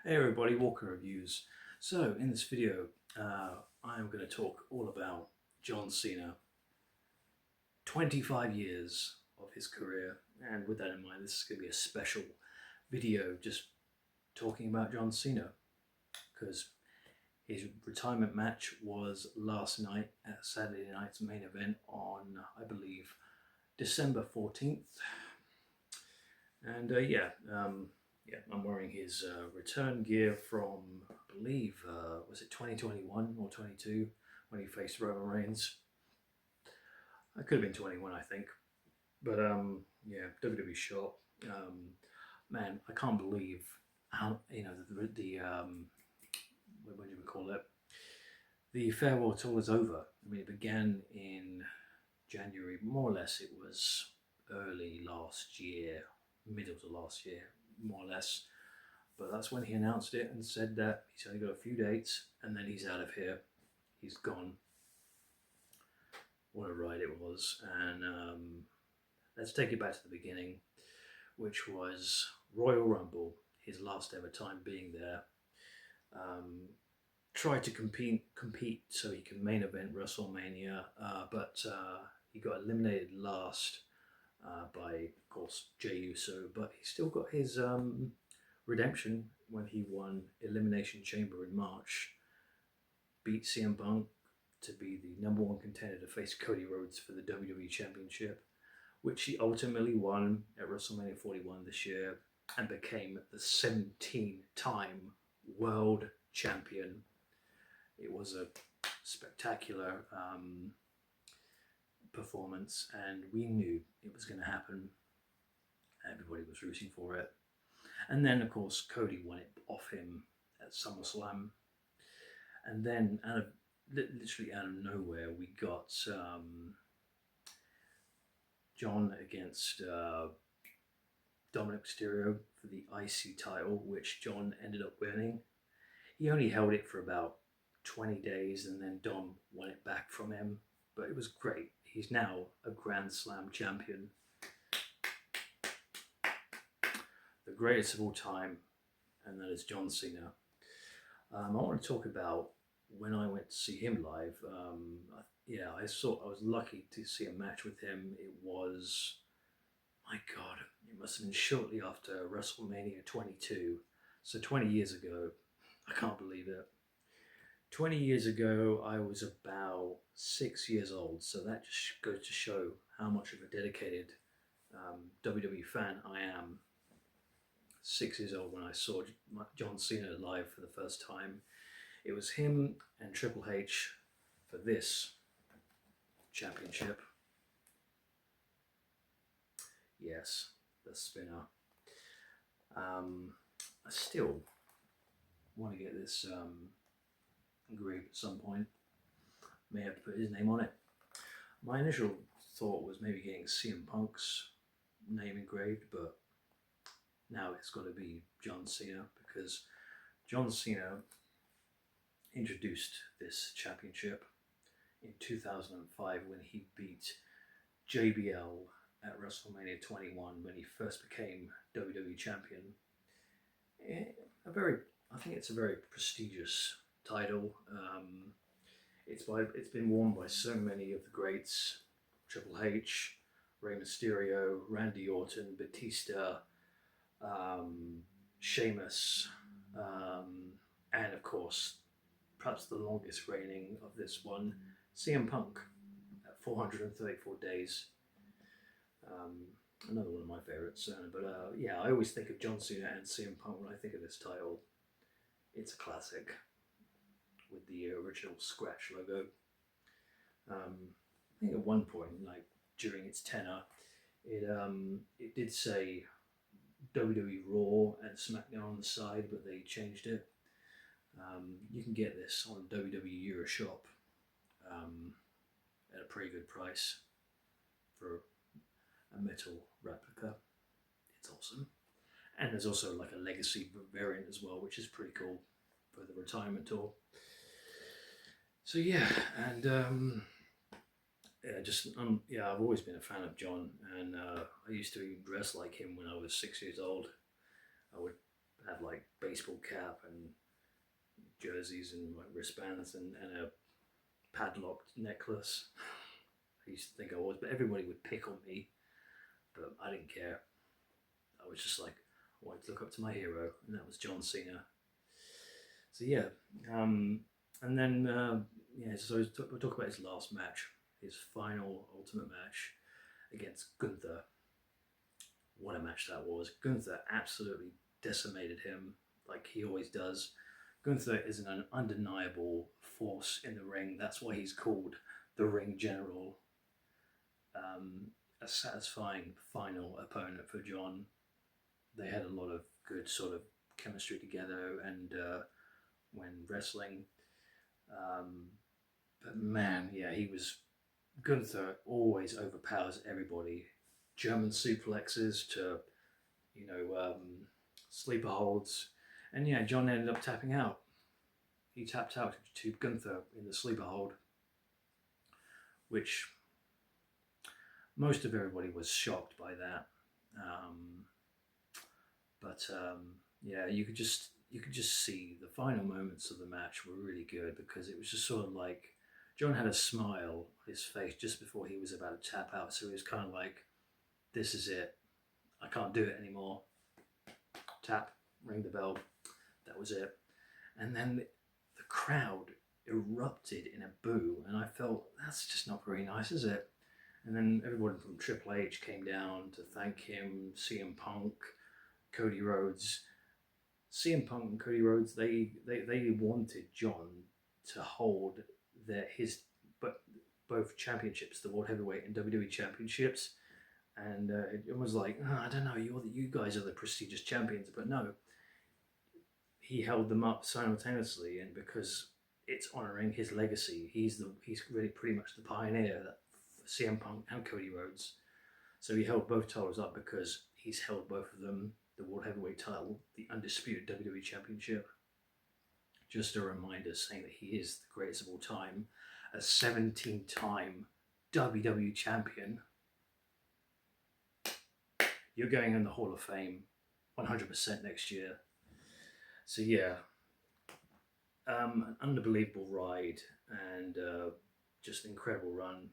Hey everybody, Walker Reviews. So in this video, I am going to talk all about John Cena, 25 years of his career, and with that in mind, this is going to be a special video just talking about John Cena, because his retirement match was last night at Saturday night's main event on, I believe, December 14th. And I'm wearing his return gear from, I believe, was it 2021 or 22 when he faced Roman Reigns? It could have been 21, I think. But WWE shop. Man, I can't believe how, the what do we call it? The farewell tour is over. I mean, it began in January, more or less. It was early last year, middle to last year, more or less. But that's when he announced it and said that he's only got a few dates and then he's out of here. He's gone. What a ride it was. And let's take it back to the beginning, which was Royal Rumble, his last ever time being there. Tried to compete so he can main event WrestleMania, but he got eliminated last by, of course, Jey Uso, but he still got his redemption when he won Elimination Chamber in March, beat CM Punk to be the #1 contender to face Cody Rhodes for the WWE Championship, which he ultimately won at WrestleMania 41 this year and became the 17-time world champion. It was a spectacular performance, and we knew it was going to happen. Everybody was rooting for it. And then, of course, Cody won it off him at SummerSlam. And then, literally out of nowhere, we got John against Dominic Mysterio for the IC title, which John ended up winning. He only held it for about 20 days, and then Dom won it back from him. But it was great. He's now a Grand Slam champion. The greatest of all time, and that is John Cena. I want to talk about when I went to see him live. I was lucky to see a match with him. It was, my God, it must have been shortly after WrestleMania 22. So 20 years ago, I can't believe it. 20 years ago, I was about 6 years old. So that just goes to show how much of a dedicated WWE fan I am. 6 years old when I saw John Cena live for the first time. It was him and Triple H for this championship. Yes, the spinner. I still want to get this engraved at some point. May have to put his name on it. My initial thought was maybe getting CM Punk's name engraved, but now it's got to be John Cena, because John Cena introduced this championship in 2005 when he beat JBL at WrestleMania 21 when he first became WWE champion. I think it's a very prestigious title. It's been worn by so many of the greats: Triple H, Rey Mysterio, Randy Orton, Batista, Sheamus, and of course, perhaps the longest reigning of this one, CM Punk, at 434 days. Another one of my favorites. I always think of John Cena and CM Punk when I think of this title. It's a classic with the original scratch logo. I think at one point, like during its tenure, it did say WWE Raw and SmackDown on the side, but they changed it. You can get this on WWE Euroshop at a pretty good price for a metal replica. It's awesome. And there's also like a legacy variant as well, which is pretty cool for the retirement tour. So I've always been a fan of John, and I used to even dress like him when I was 6 years old. I would had like baseball cap and jerseys and like wristbands and a padlocked necklace. I used to think I was, but everybody would pick on me, but I didn't care. I was just like, I wanted to look up to my hero, and that was John Cena. So yeah, and then so we'll talk about his last match, his final Ultimate match against Gunther. What a match that was! Gunther absolutely decimated him, like he always does. Gunther is an undeniable force in the ring. That's why he's called the Ring General. A satisfying final opponent for John. They had a lot of good sort of chemistry together, and when wrestling. But man, yeah, he was. Gunther always overpowers everybody. German suplexes to, sleeper holds. And yeah, John ended up tapping out. He tapped out to Gunther in the sleeper hold, which most of everybody was shocked by that. Yeah, you could just see the final moments of the match were really good because it was just sort of like John had a smile on his face just before he was about to tap out, so he was kind of like, "This is it. I can't do it anymore." Tap, ring the bell. That was it. And then the crowd erupted in a boo, and I felt that's just not very nice, is it? And then everyone from Triple H came down to thank him, CM Punk, Cody Rhodes. CM Punk and Cody Rhodes, they wanted John to hold but both championships, the World Heavyweight and WWE championships, and it was like, oh, I don't know, you guys are the prestigious champions, but no, he held them up simultaneously, and because it's honoring his legacy, he's really pretty much the pioneer that CM Punk and Cody Rhodes. So he held both titles up because he's held both of them, the World Heavyweight title, the undisputed WWE Championship. Just a reminder saying that he is the greatest of all time, a 17-time WWE Champion. You're going in the Hall of Fame 100% next year. So yeah, an unbelievable ride and just an incredible run.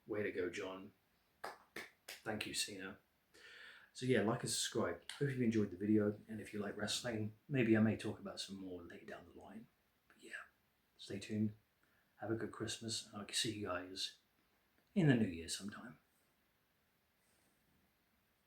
Way to go, John. Thank you, Cena. So yeah, like and subscribe. Hope you've enjoyed the video, and if you like wrestling, maybe I may talk about some more later down the line. But yeah, stay tuned. Have a good Christmas, and I'll see you guys in the new year sometime.